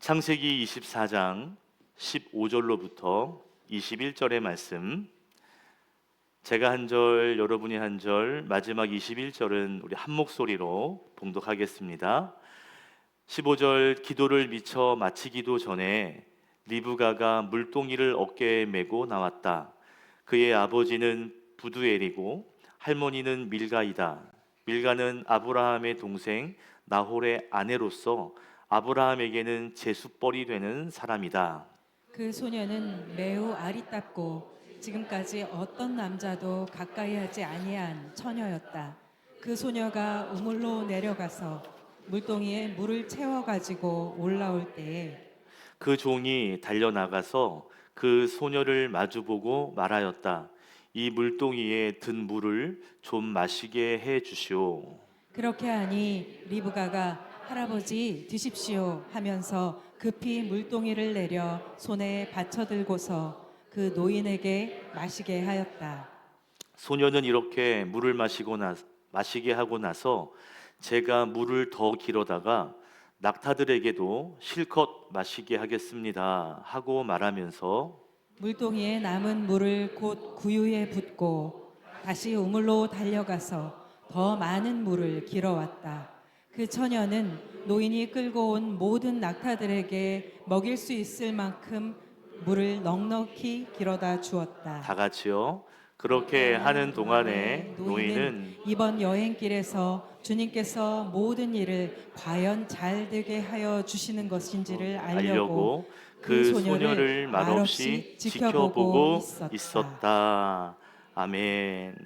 창세기 24장 15절로부터 21절의 말씀, 제가 한 절, 여러분이 한 절, 마지막 21절은 우리 한 목소리로 봉독하겠습니다. 15절, 기도를 미처 마치기도 전에 리브가가 물동이를 어깨에 메고 나왔다. 그의 아버지는 부두엘이고 할머니는 밀가이다. 밀가는 아브라함의 동생 나홀의 아내로서 아브라함에게는 제수뻘이 되는 사람이다. 그 소녀는 매우 아리따고 지금까지 어떤 남자도 가까이 하지 아니한 처녀였다. 그 소녀가 우물로 내려가서 물동이에 물을 채워가지고 올라올 때에 그 종이 달려나가서 그 소녀를 마주보고 말하였다. 이 물동이에 든 물을 좀 마시게 해 주시오. 그렇게 하니 리브가가 할아버지 드십시오 하면서 급히 물동이를 내려 손에 받쳐들고서 그 노인에게 마시게 하였다. 소녀는 이렇게 물을 마시게 하고 나서 제가 물을 더 길어다가 낙타들에게도 실컷 마시게 하겠습니다 하고 말하면서 물동이에 남은 물을 곧 구유에 붓고 다시 우물로 달려가서 더 많은 물을 길어왔다. 그 처녀는 노인이 끌고 온 모든 낙타들에게 먹일 수 있을 만큼 물을 넉넉히 길어다 주었다. 다 같이요. 그렇게 하는 동안에 노인은 이번 여행길에서 주님께서 모든 일을 과연 잘 되게 하여 주시는 것인지를 알려고 그 소녀를 말없이 지켜보고 있었다. 아멘.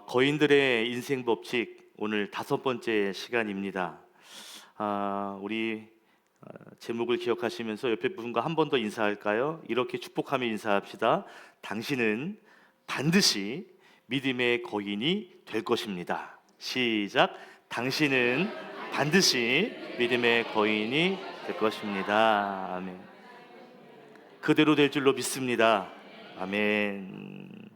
거인들의 인생 법칙, 오늘 5번째 시간입니다. 우리 제목을 기억하시면서 옆에 분과 한 번 더 인사할까요? 이렇게 축복하며 인사합시다. 당신은 반드시 믿음의 거인이 될 것입니다. 시작. 당신은 반드시 믿음의 거인이 될 것입니다. 아멘. 그대로 될 줄로 믿습니다. 아멘.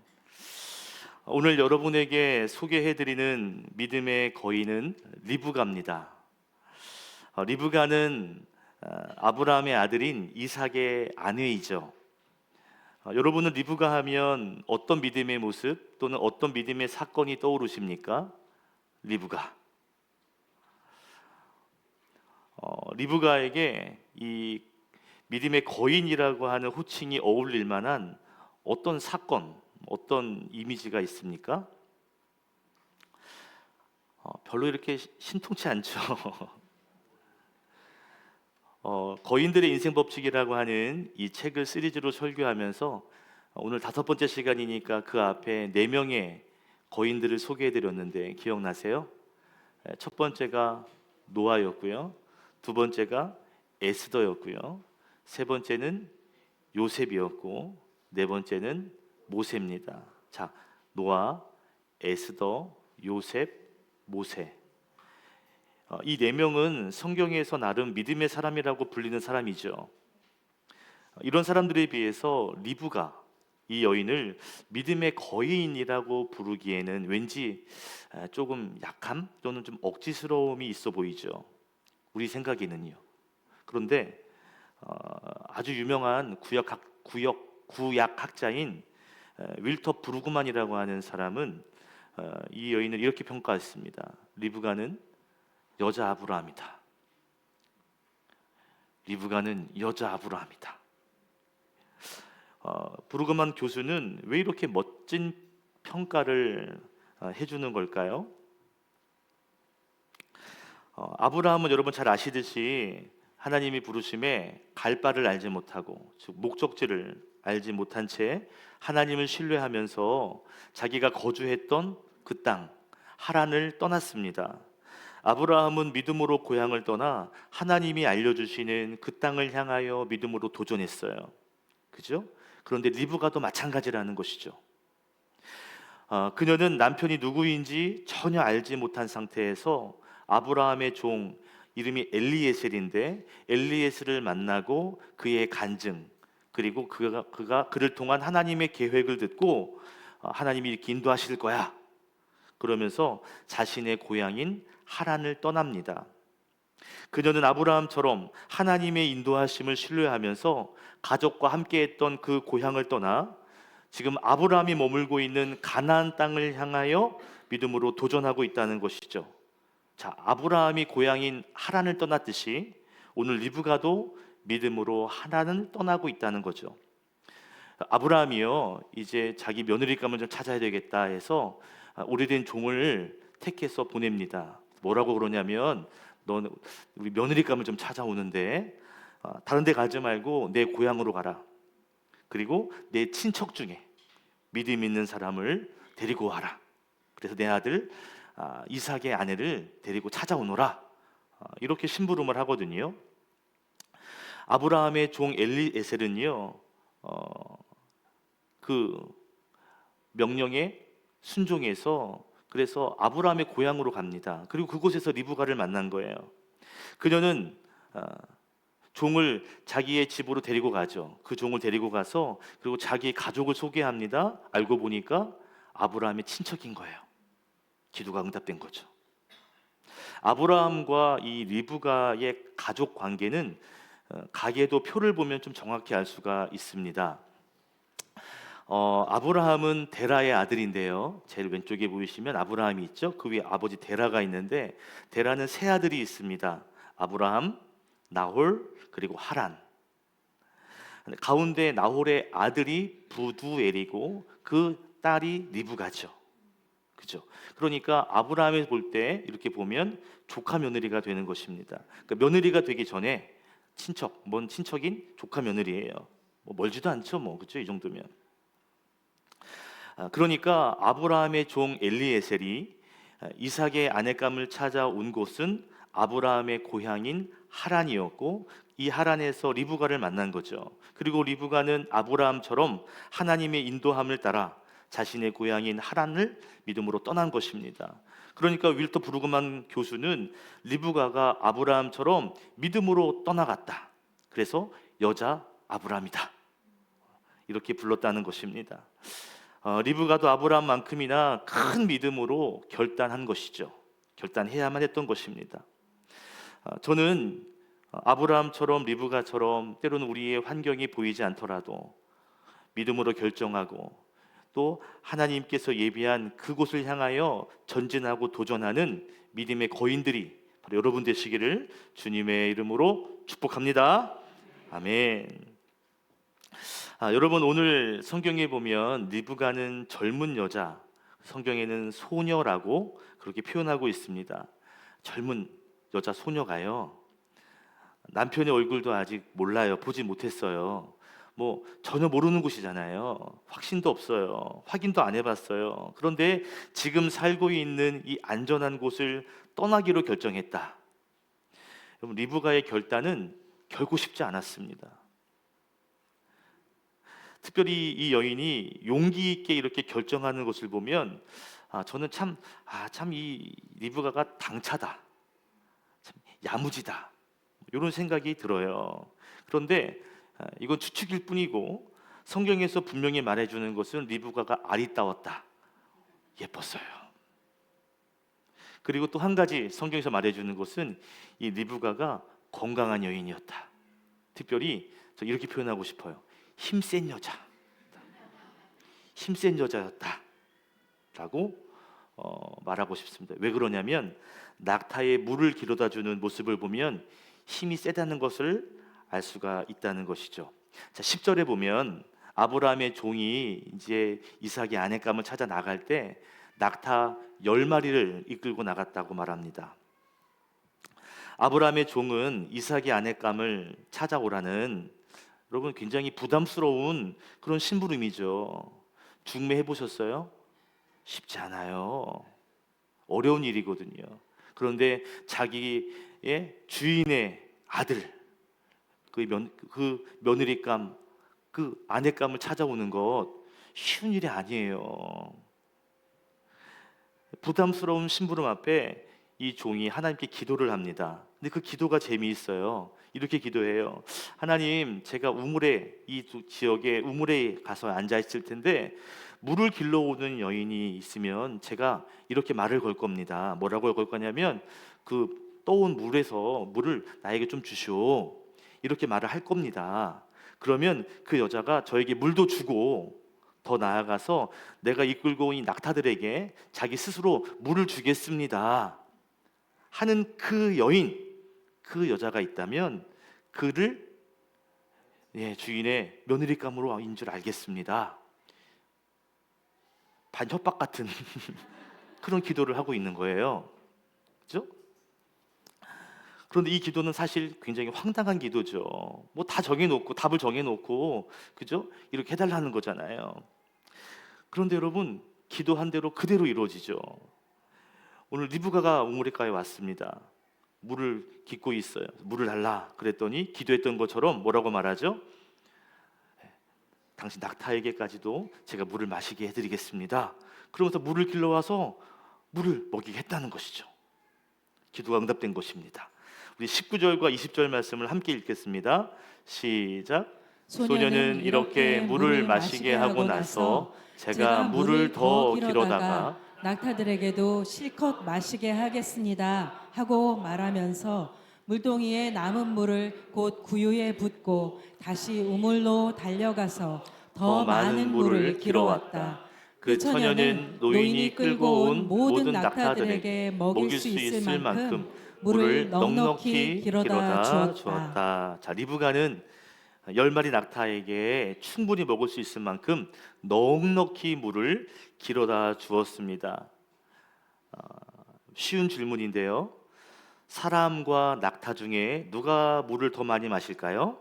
오늘 여러분에게 소개해드리는 믿음의 거인은 리브가입니다. 리브가는 아브라함의 아들인 이삭의 아내이죠. 여러분은 리브가 하면 어떤 믿음의 모습 또는 어떤 믿음의 사건이 떠오르십니까? 리브가. 리브가에게 이 믿음의 거인이라고 하는 호칭이 어울릴 만한 어떤 사건, 어떤 이미지가 있습니까? 별로 이렇게 신통치 않죠. 거인들의 인생 법칙이라고 하는 이 책을 시리즈로 설교하면서 오늘 5번째 시간이니까 그 앞에 4명의 거인들을 소개해드렸는데 기억나세요? 첫 번째가 노아였고요, 두 번째가 에스더였고요, 세 번째는 요셉이었고, 네 번째는 모세입니다. 자, 노아, 에스더, 요셉, 모세. 이 4명은 성경에서 나름 믿음의 사람이라고 불리는 사람이죠. 이런 사람들에 비해서 리브가, 이 여인을 믿음의 거인이라고 부르기에는 왠지 조금 약함 또는 좀 억지스러움이 있어 보이죠. 우리 생각에는요. 그런데 아주 유명한 구약학자인 윌터 브루그만이라고 하는 사람은 이 여인을 이렇게 평가했습니다. 리브가는 여자 아브라함이다. 리브가는 여자 아브라함이다. 브루그만 교수는 왜 이렇게 멋진 평가를 해주는 걸까요? 아브라함은 여러분 잘 아시듯이 하나님이 부르심에 갈 바를 알지 못하고, 즉 목적지를 알지 못한 채 하나님을 신뢰하면서 자기가 거주했던 그 땅 하란을 떠났습니다. 아브라함은 믿음으로 고향을 떠나 하나님이 알려주시는 그 땅을 향하여 믿음으로 도전했어요. 그죠? 그런데 리브가도 마찬가지라는 것이죠. 그녀는 남편이 누구인지 전혀 알지 못한 상태에서 아브라함의 종, 이름이 엘리에셀인데 엘리에셀을 만나고 그의 간증, 그리고 그가 그를 통한 하나님의 계획을 듣고 하나님이 이렇게 인도하실 거야 그러면서 자신의 고향인 하란을 떠납니다. 그녀는 아브라함처럼 하나님의 인도하심을 신뢰하면서 가족과 함께했던 그 고향을 떠나 지금 아브라함이 머물고 있는 가나안 땅을 향하여 믿음으로 도전하고 있다는 것이죠. 자, 아브라함이 고향인 하란을 떠났듯이 오늘 리브가도 믿음으로 하란을 떠나고 있다는 거죠. 아브라함이요, 이제 자기 며느리감을 좀 찾아야 되겠다 해서 오래된 종을 택해서 보냅니다. 뭐라고 그러냐면, 넌 우리 며느리감을 좀 찾아오는데 다른 데 가지 말고 내 고향으로 가라. 그리고 내 친척 중에 믿음 있는 사람을 데리고 와라. 그래서 내 아들 이삭의 아내를 데리고 찾아오너라. 이렇게 심부름을 하거든요. 아브라함의 종 엘리에셀은요, 그 명령에 순종해서 그래서 아브라함의 고향으로 갑니다. 그리고 그곳에서 리브가를 만난 거예요. 그녀는 종을 자기의 집으로 데리고 가죠. 그 종을 데리고 가서 그리고 자기의 가족을 소개합니다. 알고 보니까 아브라함의 친척인 거예요. 기도가 응답된 거죠. 아브라함과 이 리브가의 가족 관계는 가계도 표를 보면 좀 정확히 알 수가 있습니다. 아브라함은 데라의 아들인데요. 제일 왼쪽에 보이시면 아브라함이 있죠. 그 위에 아버지 데라가 있는데 데라는 세 아들이 있습니다. 아브라함, 나홀, 그리고 하란. 가운데 나홀의 아들이 부두엘이고 그 딸이 리브가죠. 그죠? 그러니까 아브라함을 볼 때 이렇게 보면 조카 며느리가 되는 것입니다. 그러니까 며느리가 되기 전에 친척, 뭔 친척인 조카 며느리예요. 뭐 멀지도 않죠, 뭐 그죠? 이 정도면. 그러니까 아브라함의 종 엘리에셀이 이삭의 아내감을 찾아온 곳은 아브라함의 고향인 하란이었고 이 하란에서 리브가를 만난 거죠. 그리고 리브가는 아브라함처럼 하나님의 인도함을 따라 자신의 고향인 하란을 믿음으로 떠난 것입니다. 그러니까 윌터 브루그만 교수는 리브가가 아브라함처럼 믿음으로 떠나갔다. 그래서 여자 아브라함이다. 이렇게 불렀다는 것입니다. 리브가도 아브라함만큼이나 큰 믿음으로 결단한 것이죠. 결단해야만 했던 것입니다. 저는 아브라함처럼 리브가처럼 때로는 우리의 환경이 보이지 않더라도 믿음으로 결정하고 또 하나님께서 예비한 그곳을 향하여 전진하고 도전하는 믿음의 거인들이 바로 여러분 되시기를 주님의 이름으로 축복합니다. 아멘. 여러분 오늘 성경에 보면 리브가는 젊은 여자, 성경에는 소녀라고 그렇게 표현하고 있습니다. 젊은 여자 소녀가요. 남편의 얼굴도 아직 몰라요. 보지 못했어요. 뭐 전혀 모르는 곳이잖아요. 확신도 없어요. 확인도 안 해봤어요. 그런데 지금 살고 있는 이 안전한 곳을 떠나기로 결정했다. 여러분 리브가의 결단은 결코 쉽지 않았습니다. 특별히 이 여인이 용기 있게 이렇게 결정하는 것을 보면 저는 참 이 리브가가 당차다, 참 야무지다 이런 생각이 들어요. 그런데 이건 추측일 뿐이고 성경에서 분명히 말해주는 것은 리브가가 아리따웠다, 예뻤어요. 그리고 또 한 가지 성경에서 말해주는 것은 이 리브가가 건강한 여인이었다. 특별히 저 이렇게 표현하고 싶어요. 힘센 여자, 힘센 여자였다 라고 말하고 싶습니다. 왜 그러냐면 낙타에 물을 길어다 주는 모습을 보면 힘이 세다는 것을 알 수가 있다는 것이죠. 자, 10절에 보면 아브라함의 종이 이제 이삭의 아내감을 찾아 나갈 때 낙타 10마리를 이끌고 나갔다고 말합니다. 아브라함의 종은 이삭의 아내감을 찾아오라는, 여러분 굉장히 부담스러운 그런 심부름이죠. 중매해 보셨어요? 쉽지 않아요. 어려운 일이거든요. 그런데 자기의 주인의 아들, 그 며느리감, 그 아내감을 찾아오는 것 쉬운 일이 아니에요. 부담스러운 심부름 앞에 이 종이 하나님께 기도를 합니다. 근데 그 기도가 재미있어요. 이렇게 기도해요. 하나님, 제가 우물에, 이 지역에 우물에 가서 앉아 있을 텐데 물을 길러오는 여인이 있으면 제가 이렇게 말을 걸 겁니다. 뭐라고 걸 거냐면 그 떠온 물에서 물을 나에게 좀 주시오. 이렇게 말을 할 겁니다. 그러면 그 여자가 저에게 물도 주고 더 나아가서 내가 이끌고 온 이 낙타들에게 자기 스스로 물을 주겠습니다 하는 그 여인, 그 여자가 있다면 그를 주인의 며느리감으로인 줄 알겠습니다. 반협박 같은 그런 기도를 하고 있는 거예요. 그죠? 그런데 이 기도는 사실 굉장히 황당한 기도죠. 뭐 다 정해놓고 답을 정해놓고 그죠? 이렇게 해달라는 거잖아요. 그런데 여러분 기도한 대로 그대로 이루어지죠. 오늘 리브가가 우물가에 왔습니다. 물을 깃고 있어요. 물을 달라 그랬더니 기도했던 것처럼 뭐라고 말하죠? 당신 낙타에게까지도 제가 물을 마시게 해드리겠습니다. 그러면서 물을 길러와서 물을 먹이게 했다는 것이죠. 기도가 응답된 것입니다. 우리 19절과 20절 말씀을 함께 읽겠습니다. 시작. 소녀는 이렇게 물을 마시게 하고 나서 제가 물을 더 길어다가 낙타들에게도 실컷 마시게 하겠습니다 하고 말하면서 물동이에 남은 물을 곧 구유에 붓고 다시 우물로 달려가서 더 많은 물을 길어왔다. 그 처녀는 노인이 끌고 온 모든 낙타들에게 먹일 수 있을 만큼 물을 넉넉히 길어다 주었다. 자, 리브가는 10마리 낙타에게 충분히 먹을 수 있을 만큼 넉넉히 물을 길어다 주었습니다. 쉬운 질문인데요. 사람과 낙타 중에 누가 물을 더 많이 마실까요?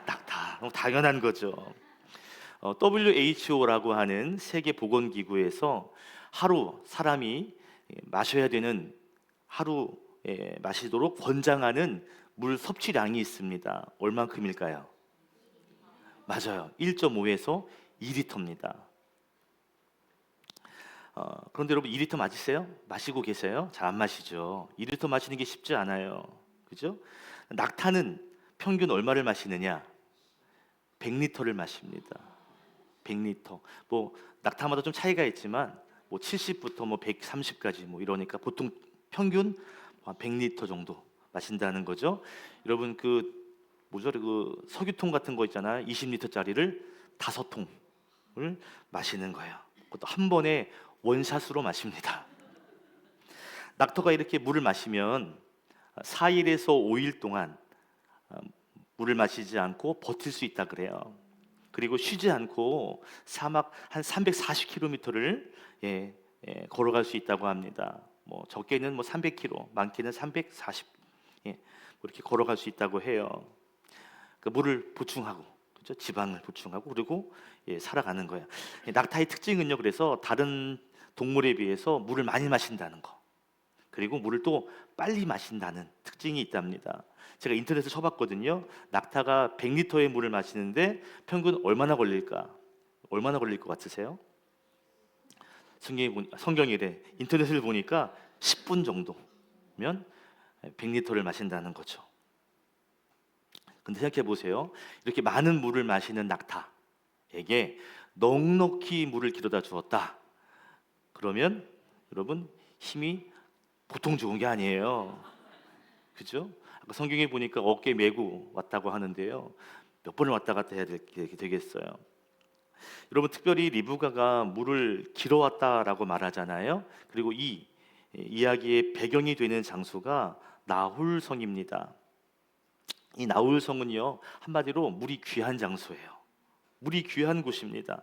낙타. 당연한 거죠. WHO라고 하는 세계보건기구에서 하루 사람이 마셔야 되는 하루에 마시도록 권장하는 물 섭취량이 있습니다. 얼만큼일까요? 맞아요. 1.5에서 2리터입니다. 그런데 여러분 2리터 맞으세요? 마시고 계세요? 잘 안 마시죠. 2리터 마시는 게 쉽지 않아요. 그죠? 낙타는 평균 얼마를 마시느냐? 100리터를 마십니다. 100리터. 뭐 낙타마다 좀 차이가 있지만 뭐 70부터 뭐 130까지 뭐 이러니까 보통 평균 한 100리터 정도 마신다는 거죠. 여러분 그 석유통 같은 거 있잖아요. 20리터짜리를 5통을 마시는 거예요. 그것도 한 번에 원샷으로 마십니다. 낙타가 이렇게 물을 마시면 4일에서 5일 동안 물을 마시지 않고 버틸 수 있다 그래요. 그리고 쉬지 않고 사막 한 340km를 걸어갈 수 있다고 합니다. 뭐 적게는 뭐 300km, 많게는 340, 뭐 이렇게 걸어갈 수 있다고 해요. 그 물을 보충하고, 그렇죠? 지방을 보충하고 그리고 살아가는 거예요. 낙타의 특징은요. 그래서 다른 동물에 비해서 물을 많이 마신다는 거. 그리고 물을 또 빨리 마신다는 특징이 있답니다. 제가 인터넷에 쳐봤거든요. 낙타가 100리터의 물을 마시는데 평균 얼마나 걸릴까? 얼마나 걸릴 것 같으세요? 성경이래. 인터넷을 보니까 10분 정도면 100리터를 마신다는 거죠. 근데 생각해 보세요. 이렇게 많은 물을 마시는 낙타에게 넉넉히 물을 길어다 주었다. 그러면 여러분 힘이 보통 좋은 게 아니에요. 그죠? 아까 성경에 보니까 어깨 메고 왔다고 하는데요. 몇 번을 왔다 갔다 해야 되겠어요. 여러분 특별히 리브가가 물을 길어왔다라고 말하잖아요. 그리고 이 이야기의 배경이 되는 장소가 나홀성입니다. 이 나홀성은요 한마디로 물이 귀한 장소예요. 물이 귀한 곳입니다.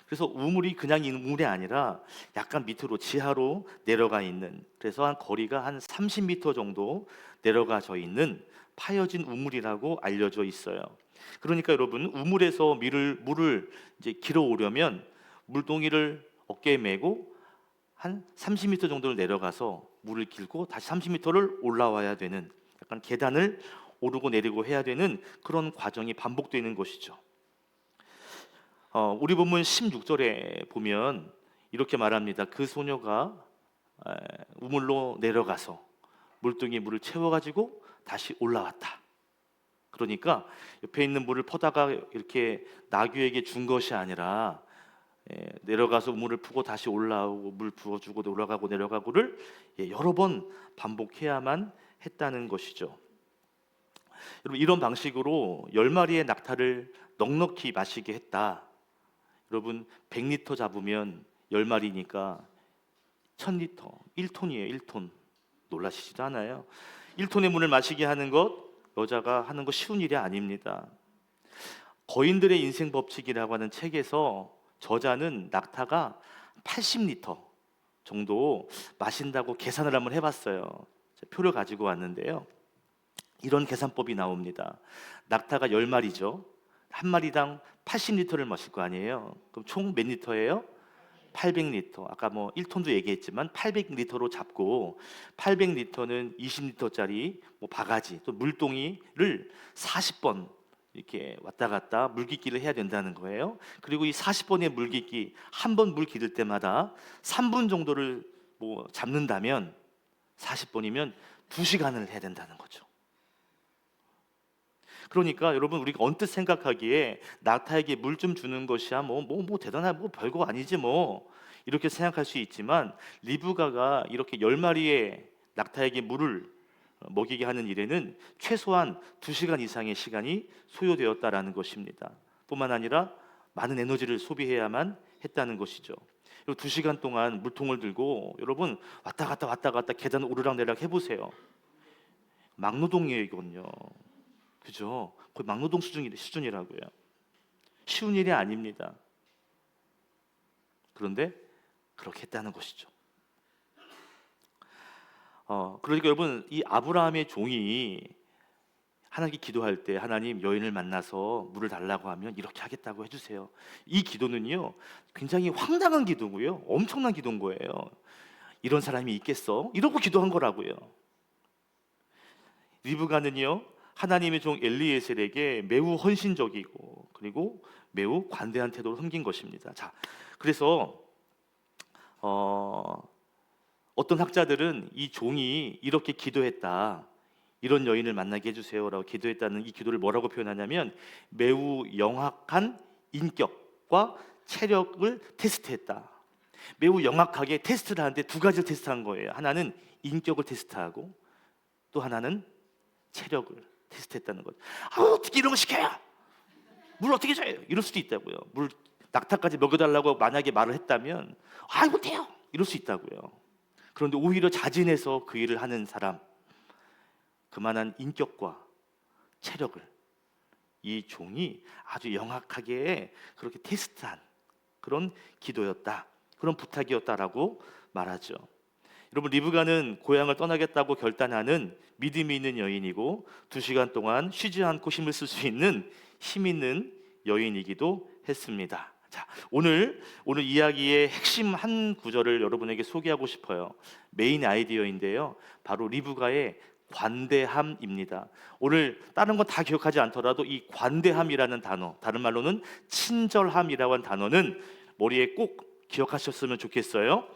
그래서 우물이 그냥 우물이 아니라 약간 밑으로 지하로 내려가 있는, 그래서 한 거리가 한 30m 정도 내려가져 있는 파여진 우물이라고 알려져 있어요. 그러니까 여러분 우물에서 물을 이제 길어 오려면 물동이를 어깨에 메고 한 30m 정도를 내려가서 물을 길고 다시 30m를 올라와야 되는, 약간 계단을 오르고 내리고 해야 되는 그런 과정이 반복되는 것이죠. 우리 본문 16절에 보면 이렇게 말합니다. 그 소녀가 우물로 내려가서 물동이에 물을 채워가지고 다시 올라왔다. 그러니까 옆에 있는 물을 퍼다가 이렇게 나귀에게 준 것이 아니라 내려가서 우물을 푸고 다시 올라오고 물 부어주고 올라가고 내려가고를 여러 번 반복해야만 했다는 것이죠. 여러분, 이런 방식으로 10마리의 낙타를 넉넉히 마시게 했다. 여러분, 100리터 잡으면 10마리니까 1000리터, 1톤이에요. 1톤. 놀라시지도 않아요. 1톤의 물을 마시게 하는 것, 여자가 하는 거 쉬운 일이 아닙니다. 거인들의 인생 법칙이라고 하는 책에서 저자는 낙타가 80리터 정도 마신다고 계산을 한번 해봤어요. 표를 가지고 왔는데요. 이런 계산법이 나옵니다. 낙타가 10마리죠. 한 마리당 80리터를 마실 거 아니에요. 그럼 총 몇 리터예요? 800리터. 아까 뭐 1톤도 얘기했지만 800리터로 잡고, 800리터는 20리터짜리 뭐 바가지 또 물동이를 40번 이렇게 왔다 갔다 물깃기를 해야 된다는 거예요. 그리고 이 40번의 물깃기, 한 번 물 기를 때마다 3분 정도를 뭐 잡는다면 40번이면 2시간을 해야 된다는 거죠. 그러니까 여러분, 우리가 언뜻 생각하기에 낙타에게 물 좀 주는 것이야 뭐 대단한 뭐 별거 아니지 뭐 이렇게 생각할 수 있지만, 리브가가 이렇게 10마리의 낙타에게 물을 먹이게 하는 일에는 최소한 2시간 이상의 시간이 소요되었다라는 것입니다. 뿐만 아니라 많은 에너지를 소비해야만 했다는 것이죠. 2시간 동안 물통을 들고 여러분 왔다 갔다 계단 오르락내리락 해보세요. 막노동이에요, 이건요. 그죠? 거의 막노동 수준이라고요. 쉬운 일이 아닙니다. 그런데 그렇게 했다는 것이죠. 그러니까 여러분, 이 아브라함의 종이 하나님께 기도할 때, 하나님, 여인을 만나서 물을 달라고 하면 이렇게 하겠다고 해주세요. 이 기도는요, 굉장히 황당한 기도고요, 엄청난 기도인 거예요. 이런 사람이 있겠어? 이러고 기도한 거라고요. 리브가는요, 하나님의 종 엘리에셀에게 매우 헌신적이고 그리고 매우 관대한 태도로 섬긴 것입니다. 자, 그래서 어떤 학자들은 이 종이 이렇게 기도했다, 이런 여인을 만나게 해주세요라고 기도했다는 이 기도를 뭐라고 표현하냐면, 매우 영악한 인격과 체력을 테스트했다. 매우 영악하게 테스트를 하는데 두 가지를 테스트한 거예요. 하나는 인격을 테스트하고 또 하나는 체력을 테스트했다는 거죠. 어떻게 이런 거 시켜요? 물 어떻게 줘요? 이럴 수도 있다고요. 물 낙타까지 먹여달라고 만약에 말을 했다면 못해요, 이럴 수 있다고요. 그런데 오히려 자진해서 그 일을 하는 사람, 그만한 인격과 체력을 이 종이 아주 영악하게 그렇게 테스트한 그런 기도였다, 그런 부탁이었다라고 말하죠. 여러분, 리브가는 고향을 떠나겠다고 결단하는 믿음이 있는 여인이고 2시간 동안 쉬지 않고 힘을 쓸 수 있는 힘 있는 여인이기도 했습니다. 자, 오늘 이야기의 핵심 한 구절을 여러분에게 소개하고 싶어요. 메인 아이디어인데요, 바로 리브가의 관대함입니다. 오늘 다른 건 다 기억하지 않더라도 이 관대함이라는 단어, 다른 말로는 친절함이라고 하는 단어는 머리에 꼭 기억하셨으면 좋겠어요.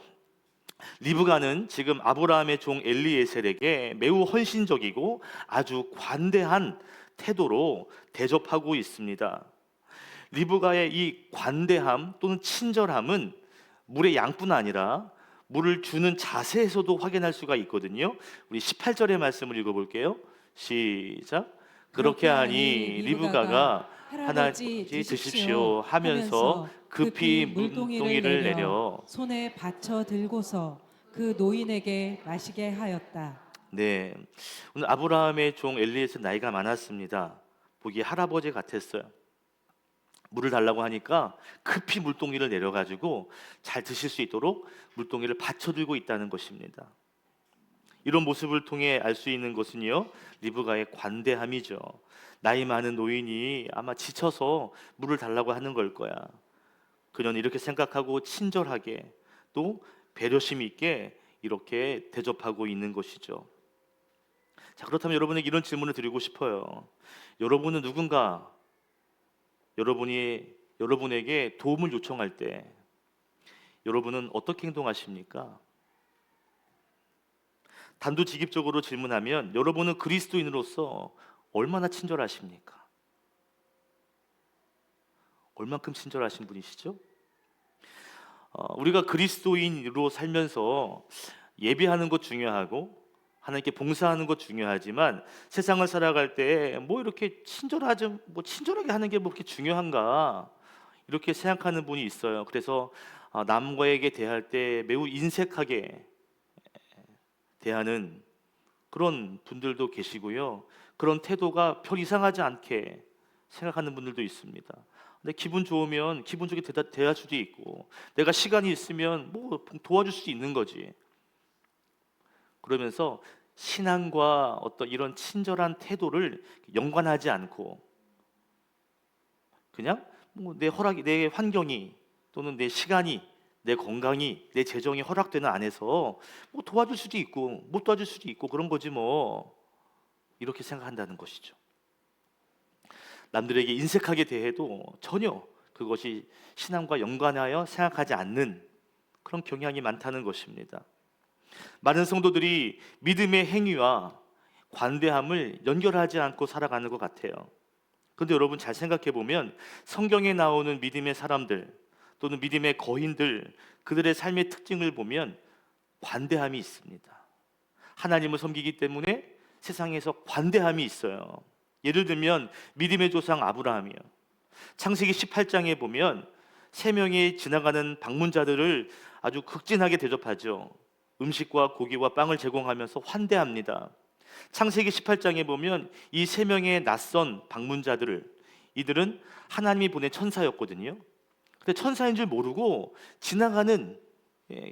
리브가는 지금 아브라함의 종 엘리에셀에게 매우 헌신적이고 아주 관대한 태도로 대접하고 있습니다. 리브가의 이 관대함 또는 친절함은 물의 양뿐 아니라 물을 주는 자세에서도 확인할 수가 있거든요. 우리 18절의 말씀을 읽어볼게요. 시작. 그렇게 하니 리브가가 하나님 드십시오 하면서 급히 물동이를 내려 손에 받쳐 들고서 그 노인에게 마시게 하였다. 네, 오늘 아브라함의 종 엘리에셀 나이가 많았습니다. 보기에 할아버지 같았어요. 물을 달라고 하니까 급히 물동이를 내려가지고 잘 드실 수 있도록 물동이를 받쳐들고 있다는 것입니다. 이런 모습을 통해 알 수 있는 것은요, 리브가의 관대함이죠. 나이 많은 노인이 아마 지쳐서 물을 달라고 하는 걸 거야. 그녀는 이렇게 생각하고 친절하게 또 배려심 있게 이렇게 대접하고 있는 것이죠. 자, 그렇다면 여러분에게 이런 질문을 드리고 싶어요. 여러분은 누군가 여러분에게 도움을 요청할 때 여러분은 어떻게 행동하십니까? 단도직입적으로 질문하면 여러분은 그리스도인으로서 얼마나 친절하십니까? 얼만큼 친절하신 분이시죠? 우리가 그리스도인으로 살면서 예배하는 것 중요하고 하나님께 봉사하는 것 중요하지만 세상을 살아갈 때 뭐 이렇게 친절하게 하는 게 뭐 그렇게 중요한가 이렇게 생각하는 분이 있어요. 그래서 남과에게 대할 때 매우 인색하게 대하는 그런 분들도 계시고요. 그런 태도가 별 이상하지 않게 생각하는 분들도 있습니다. 근데 기분 좋으면 기분 좋게 대할 수도 있고, 내가 시간이 있으면 뭐 도와줄 수 있는 거지. 그러면서 신앙과 어떤 이런 친절한 태도를 연관하지 않고 그냥 뭐 내 허락이, 내 환경이 또는 내 시간이, 내 건강이, 내 재정이 허락되는 안에서 뭐 도와줄 수도 있고 못 도와줄 수도 있고 그런 거지 뭐, 이렇게 생각한다는 것이죠. 남들에게 인색하게 대해도 전혀 그것이 신앙과 연관하여 생각하지 않는 그런 경향이 많다는 것입니다. 많은 성도들이 믿음의 행위와 관대함을 연결하지 않고 살아가는 것 같아요. 그런데 여러분 잘 생각해 보면 성경에 나오는 믿음의 사람들 또는 믿음의 거인들, 그들의 삶의 특징을 보면 관대함이 있습니다. 하나님을 섬기기 때문에 세상에서 관대함이 있어요. 예를 들면 믿음의 조상 아브라함이요. 창세기 18장에 보면 세 명의 지나가는 방문자들을 아주 극진하게 대접하죠. 음식과 고기와 빵을 제공하면서 환대합니다. 창세기 18장에 보면 이 세 명의 낯선 이들은 하나님이 보낸 천사였거든요. 근데 천사인 줄 모르고 지나가는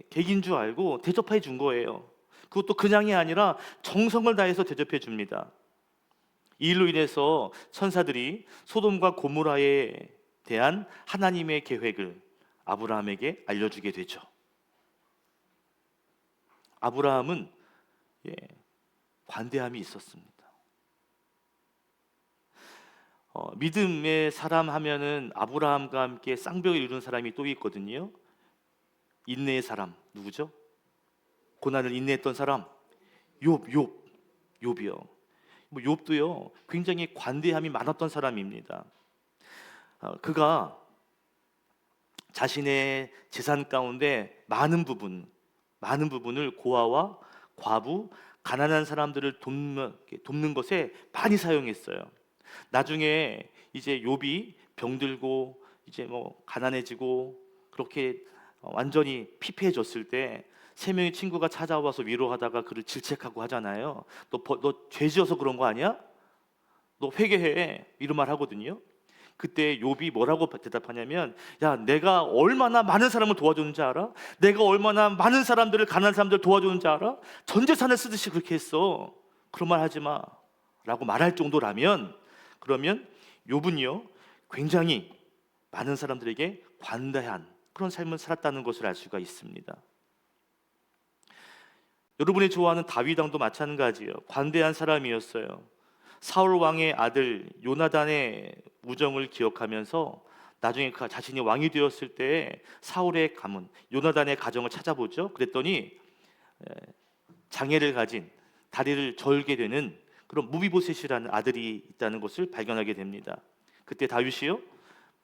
객인 줄 알고 대접해 준 거예요. 그것도 그냥이 아니라 정성을 다해서 대접해 줍니다. 이 일로 인해서 천사들이 소돔과 고모라에 대한 하나님의 계획을 아브라함에게 알려주게 되죠. 아브라함은 관대함이 있었습니다. 믿음의 사람 하면은 아브라함과 함께 쌍벽을 이룬 사람이 또 있거든요. 인내의 사람 누구죠? 고난을 인내했던 사람 욥이요. 뭐 욥도요 굉장히 관대함이 많았던 사람입니다. 그가 자신의 재산 가운데 많은 부분을 고아와 과부, 가난한 사람들을 돕는 것에 많이 사용했어요. 나중에 이제 욥이 병들고 이제 뭐 가난해지고 그렇게 완전히 피폐해졌을 때 세 명의 친구가 찾아와서 위로하다가 그를 질책하고 하잖아요. 너 죄 지어서 그런 거 아니야? 너 회개해. 이런 말 하거든요. 그때 욥이 뭐라고 대답하냐면, 야, 내가 얼마나 많은 사람을 도와줬는지 알아? 내가 얼마나 많은 사람들을, 가난한 사람들을 도와줬는지 알아? 전 재산을 쓰듯이 그렇게 했어. 그런 말 하지 마 라고 말할 정도라면, 그러면 욥은요 굉장히 많은 사람들에게 관대한 그런 삶을 살았다는 것을 알 수가 있습니다. 여러분이 좋아하는 다윗 왕도 마찬가지예요. 관대한 사람이었어요. 사울 왕의 아들 요나단의 우정을 기억하면서 나중에 그 자신이 왕이 되었을 때 사울의 가문 요나단의 가정을 찾아보죠. 그랬더니 장애를 가진, 다리를 절게 되는 그런 무비보셋이라는 아들이 있다는 것을 발견하게 됩니다. 그때 다윗이요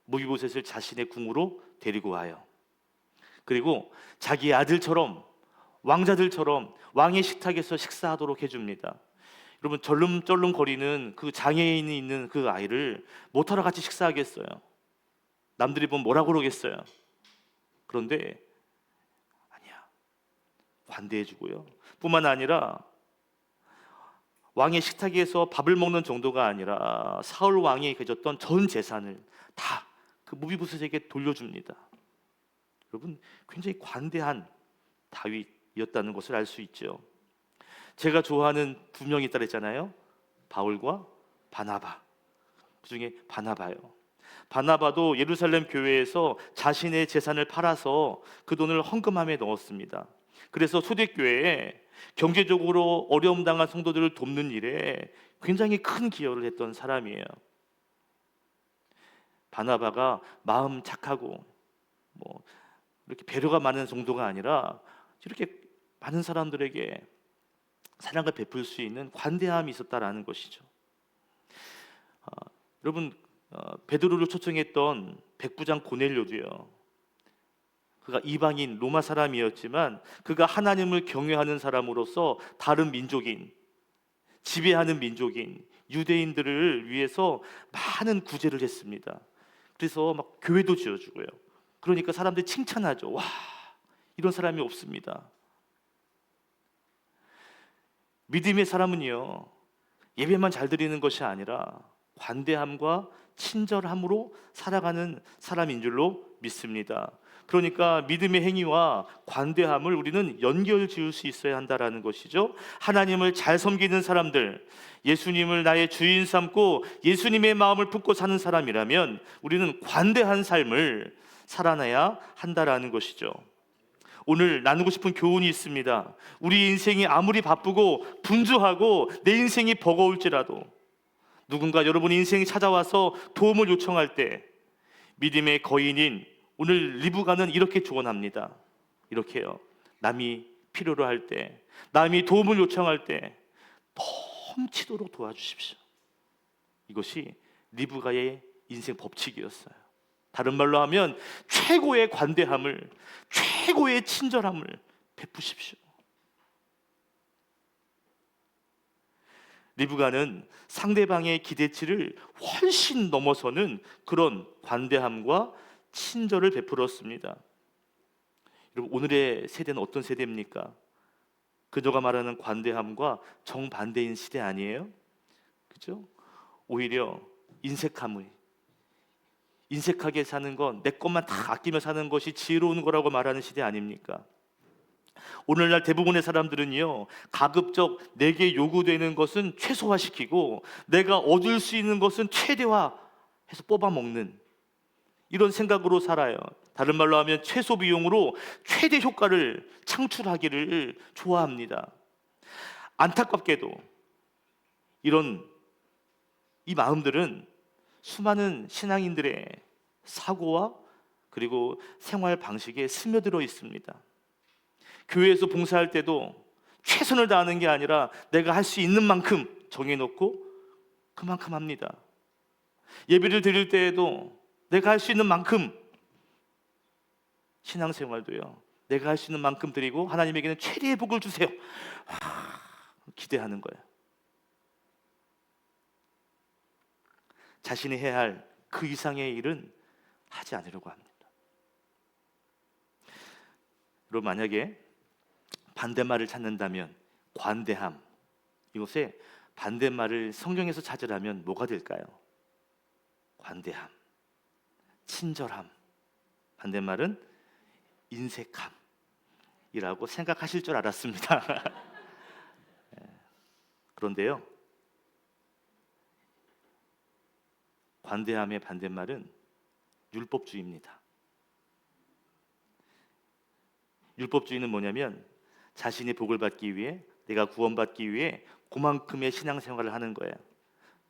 무비보셋을 자신의 궁으로 데리고 와요. 그리고 자기의 아들처럼, 왕자들처럼 왕의 식탁에서 식사하도록 해줍니다. 여러분, 쩔름쩔름거리는 그 장애인이 있는 그 아이를 못하러 같이 식사하겠어요? 남들이 보면 뭐라 그러겠어요? 그런데 아니야, 관대해주고요. 뿐만 아니라 왕의 식탁에서 밥을 먹는 정도가 아니라 사울 왕이 가졌던 전 재산을 다 그 무비보셋에게 돌려줍니다. 여러분, 굉장히 관대한 다윗이었다는 것을 알 수 있죠. 제가 좋아하는 두 명이 있다 그랬잖아요. 바울과 바나바. 그 중에 바나바요. 바나바도 예루살렘 교회에서 자신의 재산을 팔아서 그 돈을 헌금함에 넣었습니다. 그래서 초대교회에 경제적으로 어려움 당한 성도들을 돕는 일에 굉장히 큰 기여를 했던 사람이에요. 바나바가 마음 착하고 뭐 이렇게 배려가 많은 정도가 아니라 이렇게 많은 사람들에게 사랑을 베풀 수 있는 관대함이 있었다라는 것이죠. 여러분, 베드로를 초청했던 백부장 고넬료도요, 그가 이방인 로마 사람이었지만 그가 하나님을 경외하는 사람으로서 다른 민족인, 지배하는 민족인 유대인들을 위해서 많은 구제를 했습니다. 그래서 막 교회도 지어주고요. 그러니까 사람들이 칭찬하죠. 와, 이런 사람이 없습니다. 믿음의 사람은요, 예배만 잘 드리는 것이 아니라 관대함과 친절함으로 살아가는 사람인 줄로 믿습니다. 그러니까 믿음의 행위와 관대함을 우리는 연결 지을 수 있어야 한다라는 것이죠. 하나님을 잘 섬기는 사람들, 예수님을 나의 주인 삼고 예수님의 마음을 품고 사는 사람이라면 우리는 관대한 삶을 살아내야 한다라는 것이죠. 오늘 나누고 싶은 교훈이 있습니다. 우리 인생이 아무리 바쁘고 분주하고 내 인생이 버거울지라도 누군가 여러분 인생이 찾아와서 도움을 요청할 때 믿음의 거인인 오늘 리브가는 이렇게 조언합니다. 이렇게요. 남이 필요로 할 때, 남이 도움을 요청할 때 넘치도록 도와주십시오. 이것이 리브가의 인생 법칙이었어요. 다른 말로 하면 최고의 관대함을, 최고의 친절함을 베푸십시오. 리브가는 상대방의 기대치를 훨씬 넘어서는 그런 관대함과 친절을 베풀었습니다. 여러분, 오늘의 세대는 어떤 세대입니까? 그녀가 말하는 관대함과 정반대인 시대 아니에요? 그죠? 오히려 인색하게 사는 건 내 것만 다 아끼며 사는 것이 지혜로운 거라고 말하는 시대 아닙니까? 오늘날 대부분의 사람들은요, 가급적 내게 요구되는 것은 최소화시키고 내가 얻을 수 있는 것은 최대화해서 뽑아먹는 이런 생각으로 살아요. 다른 말로 하면 최소 비용으로 최대 효과를 창출하기를 좋아합니다. 안타깝게도 이 마음들은 수많은 신앙인들의 사고와 그리고 생활 방식에 스며들어 있습니다. 교회에서 봉사할 때도 최선을 다하는 게 아니라 내가 할 수 있는 만큼 정해놓고 그만큼 합니다. 예배를 드릴 때에도 내가 할 수 있는 만큼, 신앙생활도요, 내가 할 수 있는 만큼 드리고 하나님에게는 최대의 복을 주세요. 기대하는 거예요. 자신이 해야 할 그 이상의 일은 하지 않으려고 합니다. 여러분, 만약에 반대말을 찾는다면 관대함, 이곳에 반대말을 성경에서 찾으라면 뭐가 될까요? 관대함, 친절함, 반대말은 인색함이라고 생각하실 줄 알았습니다. 그런데요, 관대함의 반대말은 율법주의입니다. 율법주의는 뭐냐면 자신이 복을 받기 위해, 내가 구원받기 위해 그만큼의 신앙생활을 하는 거예요.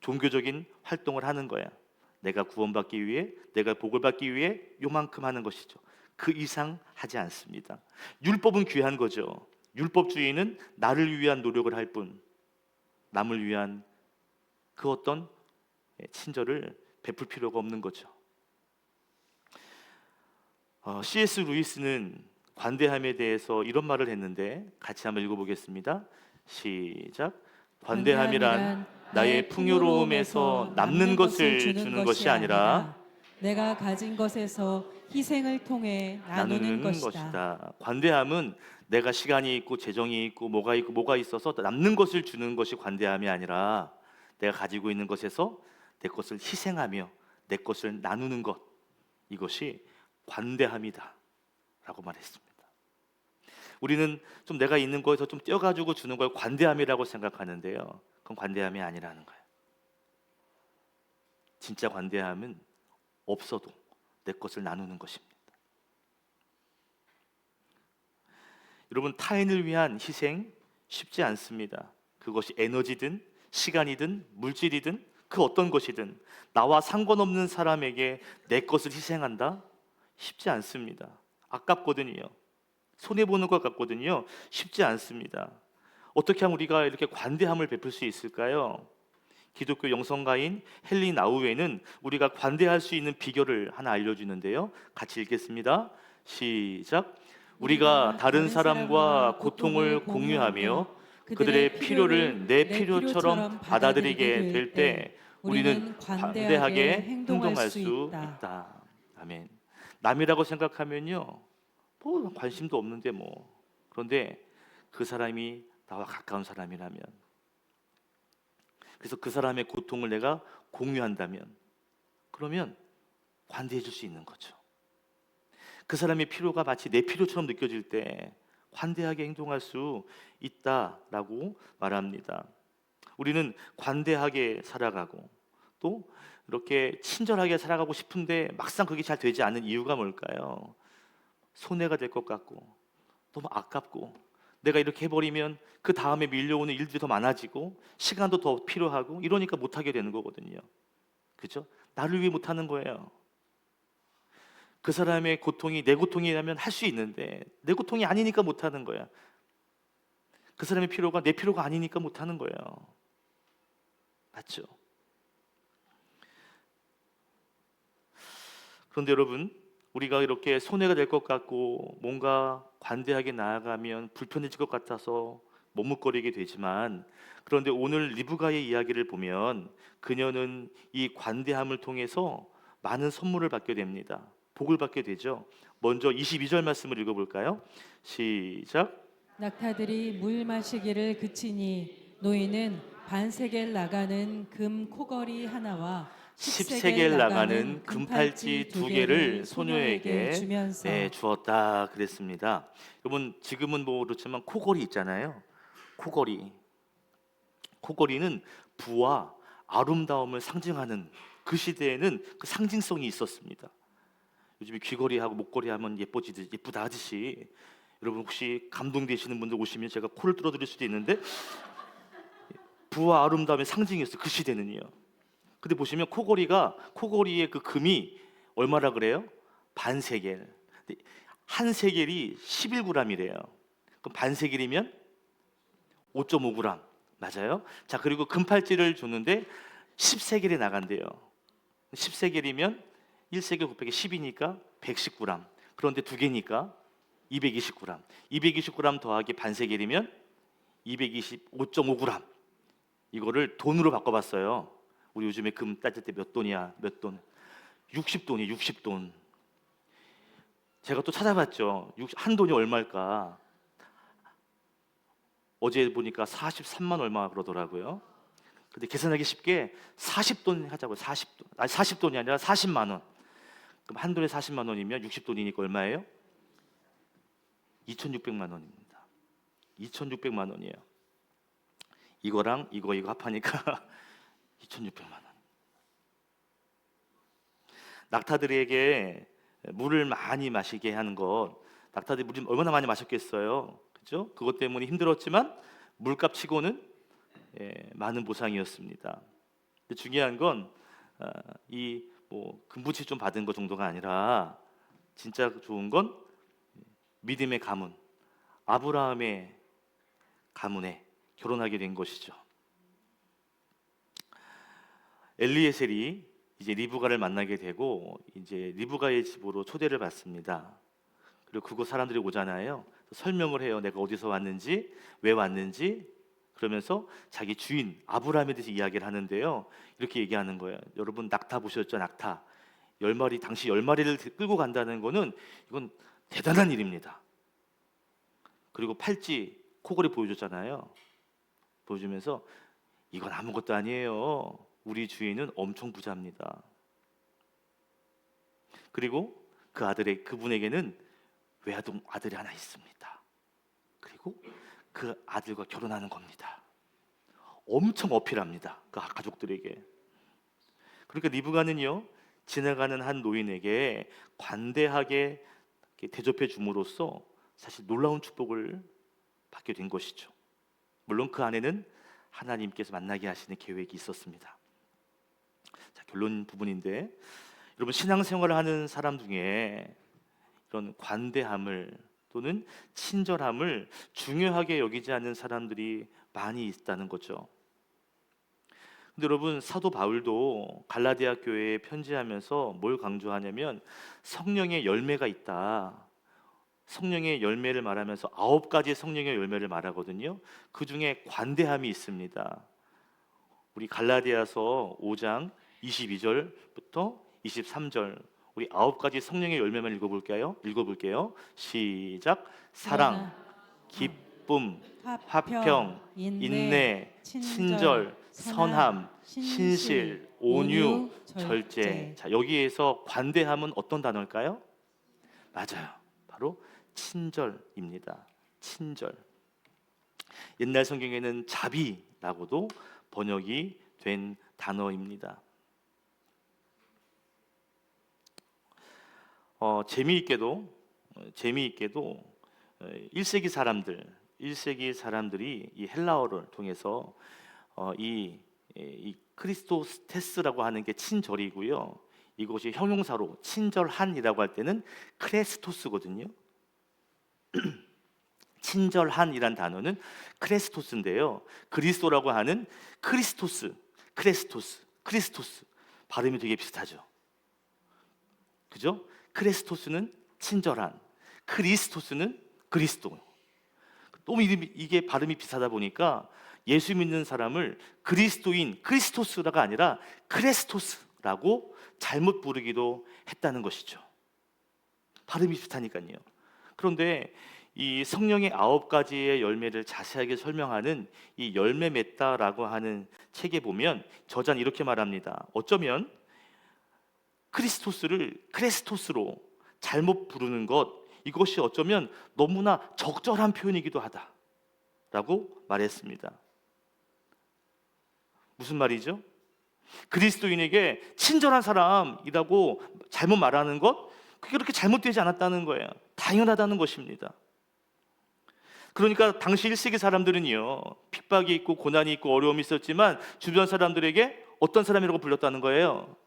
종교적인 활동을 하는 거예요. 내가 구원받기 위해, 내가 복을 받기 위해 요만큼 하는 것이죠. 그 이상 하지 않습니다. 율법은 귀한 거죠. 율법주의는 나를 위한 노력을 할 뿐, 남을 위한 그 어떤 친절을 베풀 필요가 없는 거죠. C.S. 루이스는 관대함에 대해서 이런 말을 했는데 같이 한번 읽어보겠습니다. 시작. 관대함이란 나의 풍요로움에서 남는 것을 주는 것이 아니라 내가 가진 것에서 희생을 통해 나누는 것이다. 관대함은 내가 시간이 있고 재정이 있고 뭐가 있어서 남는 것을 주는 것이 관대함이 아니라 내가 가지고 있는 것에서 내 것을 희생하며 내 것을 나누는 것, 이것이 관대함이다 라고 말했습니다. 우리는 좀 내가 있는 거에서 좀 떼어가지고 주는 걸 관대함이라고 생각하는데요, 그건 관대함이 아니라는 거예요. 진짜 관대함은 없어도 내 것을 나누는 것입니다. 여러분, 타인을 위한 희생 쉽지 않습니다. 그것이 에너지든 시간이든 물질이든 그 어떤 것이든 나와 상관없는 사람에게 내 것을 희생한다? 쉽지 않습니다. 아깝거든요. 손해보는 것 같거든요. 쉽지 않습니다. 어떻게 하면 우리가 이렇게 관대함을 베풀 수 있을까요? 기독교 영성가인 헨리 나우웨는 우리가 관대할 수 있는 비결을 하나 알려주는데요, 같이 읽겠습니다. 시작. 우리가 다른 사람과 고통을 공유하며 그들의 필요를 내 필요처럼 받아들이게 될 때 우리는 관대하게 행동할 수 있다. 아멘. 남이라고 생각하면요, 뭐 관심도 없는데 뭐. 그런데 그 사람이 나와 가까운 사람이라면, 그래서 그 사람의 고통을 내가 공유한다면, 그러면 관대해 줄 수 있는 거죠. 그 사람의 필요가 마치 내 필요처럼 느껴질 때 관대하게 행동할 수 있다라고 말합니다. 우리는 관대하게 살아가고 또 이렇게 친절하게 살아가고 싶은데 막상 그게 잘 되지 않는 이유가 뭘까요? 손해가 될 것 같고 너무 아깝고, 내가 이렇게 해버리면 그 다음에 밀려오는 일들이 더 많아지고 시간도 더 필요하고 이러니까 못하게 되는 거거든요. 그죠? 나를 위해 못하는 거예요. 그 사람의 고통이 내 고통이라면 할 수 있는데 내 고통이 아니니까 못하는 거야. 그 사람의 필요가 내 필요가 아니니까 못하는 거예요. 맞죠? 그런데 여러분, 우리가 이렇게 손해가 될 것 같고 뭔가 관대하게 나아가면 불편해질 것 같아서 머뭇거리게 되지만, 그런데 오늘 리브가의 이야기를 보면 그녀는 이 관대함을 통해서 많은 선물을 받게 됩니다. 복을 받게 되죠. 먼저 22절 말씀을 읽어볼까요? 시작. 낙타들이 물 마시기를 그치니 노인은 반세겔 나가는 금 코걸이 하나와 10세겔 나가는 금팔찌 2개를 소녀에게 주면서 주었다 그랬습니다. 여러분, 지금은 뭐 그렇지만 코걸이 있잖아요. 코걸이는 부와 아름다움을 상징하는, 그 시대에는 그 상징성이 있었습니다. 요즘에 귀걸이하고 목걸이 하면 예쁘다 하듯이, 여러분 혹시 감동되시는 분들 오시면 제가 코를 뚫어드릴 수도 있는데, 부와 아름다움의 상징이었어요, 그 시대는요. 근데 보시면 코걸이의 그 금이 얼마라 그래요? 반세겔. 한 세겔이 11g이래요. 그럼 반세겔이면 5.5g. 맞아요? 자, 그리고 금팔찌를 줬는데 10세겔이 나간대요. 10세겔이면 1세겔 곱하기 10이니까 110g. 그런데 두 개니까 220g. 220g 더하기 반세겔이면 225.5g. 이거를 돈으로 바꿔봤어요. 우리 요즘에 금 따질 때 몇 돈이야? 몇 돈? 60돈이 60돈. 제가 또 찾아봤죠. 한 돈이 얼마일까? 어제 보니까 43만 얼마 그러더라고요. 근데 계산하기 쉽게 40돈 하자고요. 40돈. 아니 40돈이 아니라 40만 원. 그럼 한 돈에 40만 원이면 60돈이니까 얼마예요? 2,600만 원입니다. 2,600만 원이에요. 이거랑 이거 합하니까 2,600만 원. 낙타들에게 물을 많이 마시게 하는 것, 낙타들이 물을 얼마나 많이 마셨겠어요. 그죠? 그것 때문에 힘들었지만 물값 치고는 많은 보상이었습니다. 근데 중요한 건 이뭐 금붙이 좀 받은 것 정도가 아니라 진짜 좋은 건 믿음의 가문, 아브라함의 가문에 결혼하게 된 것이죠. 엘리에셀이 이제 리브가를 만나게 되고 이제 리브가의 집으로 초대를 받습니다. 그리고 그곳 사람들이 오잖아요. 설명을 해요. 내가 어디서 왔는지, 왜 왔는지. 그러면서 자기 주인 아브라함에 대해서 이야기를 하는데요. 이렇게 얘기하는 거예요. 여러분 낙타 보셨죠? 낙타 10마리, 당시 10마리를 끌고 간다는 거는 이건 대단한 일입니다. 그리고 팔찌, 코걸이 보여줬잖아요. 보여주면서 이건 아무것도 아니에요. 우리 주인은 엄청 부자입니다. 그리고 그분에게는 외아동 아들이 하나 있습니다. 그리고 그 아들과 결혼하는 겁니다. 엄청 어필합니다. 그 가족들에게. 그러니까 리브가는요, 지나가는 한 노인에게 관대하게 대접해 줌으로써 사실 놀라운 축복을 받게 된 것이죠. 물론 그 안에는 하나님께서 만나게 하시는 계획이 있었습니다. 자, 결론 부분인데, 여러분 신앙생활을 하는 사람 중에 이런 관대함을 또는 친절함을 중요하게 여기지 않는 사람들이 많이 있다는 거죠. 근데 여러분 사도 바울도 갈라디아 교회에 편지하면서 뭘 강조하냐면 성령의 열매가 있다. 성령의 열매를 말하면서 9가지 성령의 열매를 말하거든요. 그 중에 관대함이 있습니다. 우리 갈라디아서 5장 22절부터 23절 우리 9가지 성령의 열매만 읽어볼게요. 시작. 사랑, 기쁨, 화평, 인내, 친절, 선함, 신실, 온유, 절제. 자, 여기에서 관대함은 어떤 단어일까요? 맞아요. 바로 친절입니다. 친절. 옛날 성경에는 자비라고도 번역이 된 단어입니다. 재미있게도 1세기 사람들이 이 헬라어를 통해서 이 크리스토테스라고 하는 게 친절이고요. 이것이 형용사로 친절한이라고 할 때는 크레스토스거든요. 친절한이란 단어는 크레스토스인데요. 그리스도라고 하는 크리스토스 발음이 되게 비슷하죠. 그죠? 크레스토스는 친절한, 크리스토스는 그리스도. 너무 이게 발음이 비슷하다 보니까 예수 믿는 사람을 그리스도인, 크리스토스라가 아니라 크레스토스라고 잘못 부르기도 했다는 것이죠. 발음이 비슷하니까요. 그런데 이 성령의 9가지의 열매를 자세하게 설명하는 이 열매 맺다라고 하는 책에 보면 저자는 이렇게 말합니다. 어쩌면 크리스토스를 크레스토스로 잘못 부르는 것, 이것이 어쩌면 너무나 적절한 표현이기도 하다라고 말했습니다. 무슨 말이죠? 그리스도인에게 친절한 사람이라고 잘못 말하는 것, 그게 그렇게 잘못되지 않았다는 거예요. 당연하다는 것입니다. 그러니까 당시 1세기 사람들은요, 핍박이 있고 고난이 있고 어려움이 있었지만 주변 사람들에게 어떤 사람이라고 불렸다는 거예요?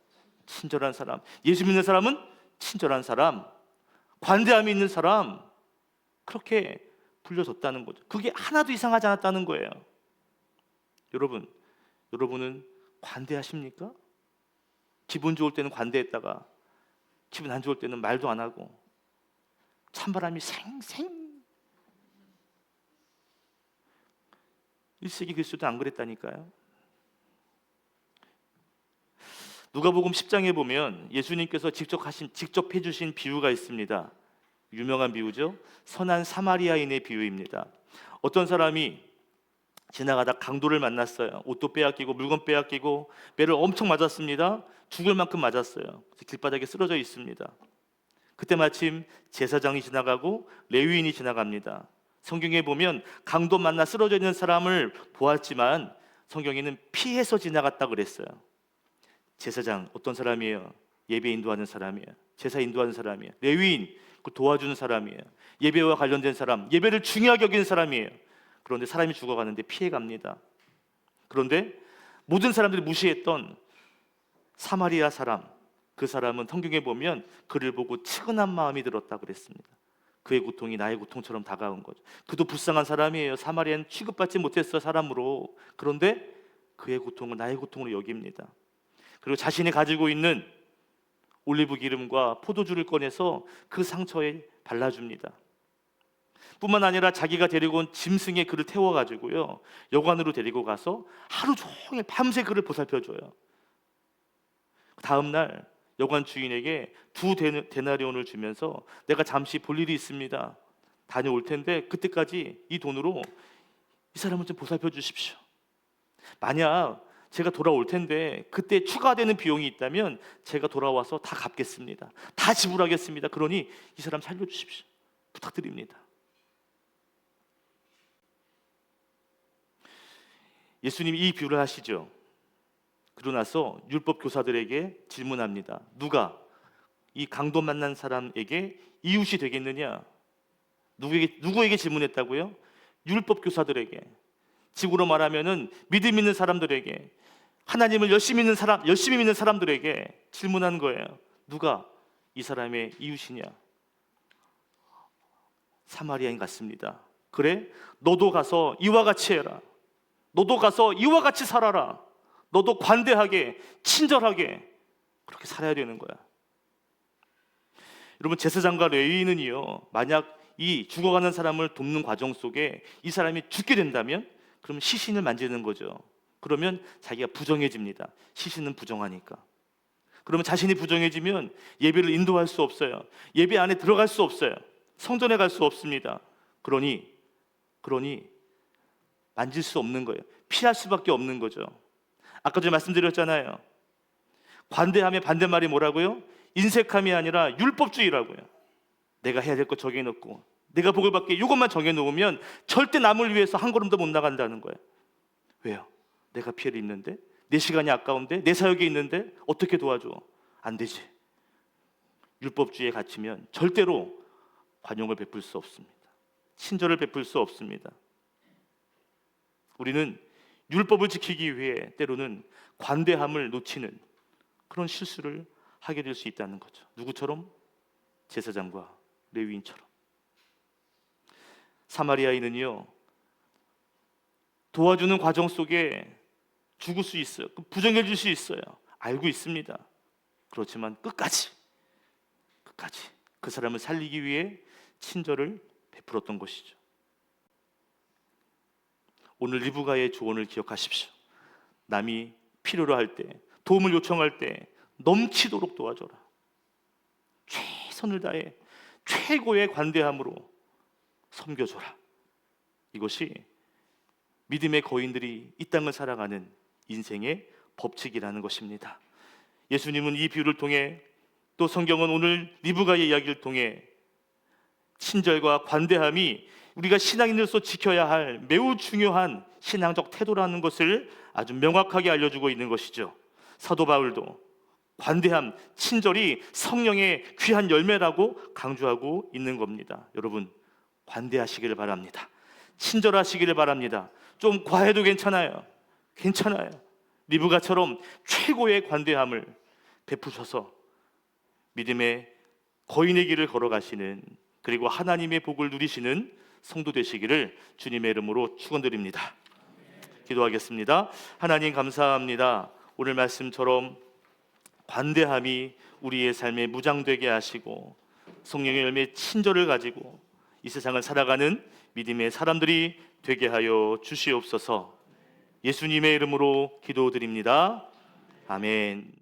친절한 사람. 예수 믿는 사람은 친절한 사람, 관대함이 있는 사람, 그렇게 불려졌다는 거죠. 그게 하나도 이상하지 않았다는 거예요. 여러분은 관대하십니까? 기분 좋을 때는 관대했다가 기분 안 좋을 때는 말도 안 하고 찬바람이 생생. 1세기 그리스도도 안 그랬다니까요. 누가복음 10장에 보면 예수님께서 직접 해주신 비유가 있습니다. 유명한 비유죠. 선한 사마리아인의 비유입니다. 어떤 사람이 지나가다 강도를 만났어요. 옷도 빼앗기고 물건 빼앗기고 매를 엄청 맞았습니다. 죽을 만큼 맞았어요. 길바닥에 쓰러져 있습니다. 그때 마침 제사장이 지나가고 레위인이 지나갑니다. 성경에 보면 강도 만나 쓰러져 있는 사람을 보았지만 성경에는 피해서 지나갔다 그랬어요. 제사장 어떤 사람이에요? 예배 인도하는 사람이에요. 제사 인도하는 사람이에요. 레위인 그 도와주는 사람이에요. 예배와 관련된 사람, 예배를 중요하게 여기는 사람이에요. 그런데 사람이 죽어가는데 피해갑니다. 그런데 모든 사람들이 무시했던 사마리아 사람, 그 사람은 성경에 보면 그를 보고 측은한 마음이 들었다 그랬습니다. 그의 고통이 나의 고통처럼 다가온 거죠. 그도 불쌍한 사람이에요. 사마리아는 취급받지 못했어, 사람으로. 그런데 그의 고통을 나의 고통으로 여깁니다. 그리고 자신이 가지고 있는 올리브 기름과 포도주를 꺼내서 그 상처에 발라줍니다. 뿐만 아니라 자기가 데리고 온 짐승에 그를 태워가지고요, 여관으로 데리고 가서 하루 종일 밤새 그를 보살펴줘요. 다음 날 여관 주인에게 2데나리온을 주면서 내가 잠시 볼 일이 있습니다. 다녀올 텐데 그때까지 이 돈으로 이 사람을 좀 보살펴 주십시오. 만약 제가 돌아올 텐데 그때 추가되는 비용이 있다면 제가 돌아와서 다 갚겠습니다. 다 지불하겠습니다. 그러니 이 사람 살려주십시오. 부탁드립니다. 예수님이 이 비유를 하시죠. 그러고 나서 율법 교사들에게 질문합니다. 누가 이 강도 만난 사람에게 이웃이 되겠느냐? 누구에게 질문했다고요? 율법 교사들에게. 지구로 말하면은 믿음 있는 사람들에게, 하나님을 열심히 믿는 사람들에게 질문한 거예요. 누가 이 사람의 이웃이냐? 사마리아인 같습니다. 그래? 너도 가서 이와 같이 해라. 너도 가서 이와 같이 살아라. 너도 관대하게, 친절하게 그렇게 살아야 되는 거야. 여러분, 제사장과 레위인은요, 만약 이 죽어가는 사람을 돕는 과정 속에 이 사람이 죽게 된다면 그럼 시신을 만지는 거죠. 그러면 자기가 부정해집니다. 시신은 부정하니까. 그러면 자신이 부정해지면 예배를 인도할 수 없어요. 예배 안에 들어갈 수 없어요. 성전에 갈 수 없습니다. 그러니 만질 수 없는 거예요. 피할 수밖에 없는 거죠. 아까 전에 말씀드렸잖아요. 관대함의 반대말이 뭐라고요? 인색함이 아니라 율법주의라고요. 내가 해야 될 거 정해놓고 내가 복을 받게 이것만 정해놓으면 절대 남을 위해서 한 걸음도 못 나간다는 거예요. 왜요? 내가 피해를 입는데, 내 시간이 아까운데, 내 사역이 있는데 어떻게 도와줘? 안 되지. 율법주의에 갇히면 절대로 관용을 베풀 수 없습니다. 친절을 베풀 수 없습니다. 우리는 율법을 지키기 위해 때로는 관대함을 놓치는 그런 실수를 하게 될 수 있다는 거죠. 누구처럼? 제사장과 레위인처럼. 사마리아인은요, 도와주는 과정 속에 죽을 수 있어요. 부정해질 수 있어요. 알고 있습니다. 그렇지만 끝까지 그 사람을 살리기 위해 친절을 베풀었던 것이죠. 오늘 리브가의 조언을 기억하십시오. 남이 필요로 할 때, 도움을 요청할 때 넘치도록 도와줘라. 최선을 다해 최고의 관대함으로 섬겨줘라. 이것이 믿음의 거인들이 이 땅을 살아가는 인생의 법칙이라는 것입니다. 예수님은 이 비유를 통해, 또 성경은 오늘 리브가의 이야기를 통해 친절과 관대함이 우리가 신앙인으로서 지켜야 할 매우 중요한 신앙적 태도라는 것을 아주 명확하게 알려주고 있는 것이죠. 사도 바울도 관대함, 친절이 성령의 귀한 열매라고 강조하고 있는 겁니다. 여러분, 관대하시기를 바랍니다. 친절하시기를 바랍니다. 좀 과해도 괜찮아요. 리브가처럼 최고의 관대함을 베푸셔서 믿음의 거인의 길을 걸어가시는, 그리고 하나님의 복을 누리시는 성도 되시기를 주님의 이름으로 축원드립니다. 기도하겠습니다. 하나님 감사합니다. 오늘 말씀처럼 관대함이 우리의 삶에 무장되게 하시고 성령의 열매 친절을 가지고 이 세상을 살아가는 믿음의 사람들이 되게 하여 주시옵소서. 예수님의 이름으로 기도드립니다. 아멘.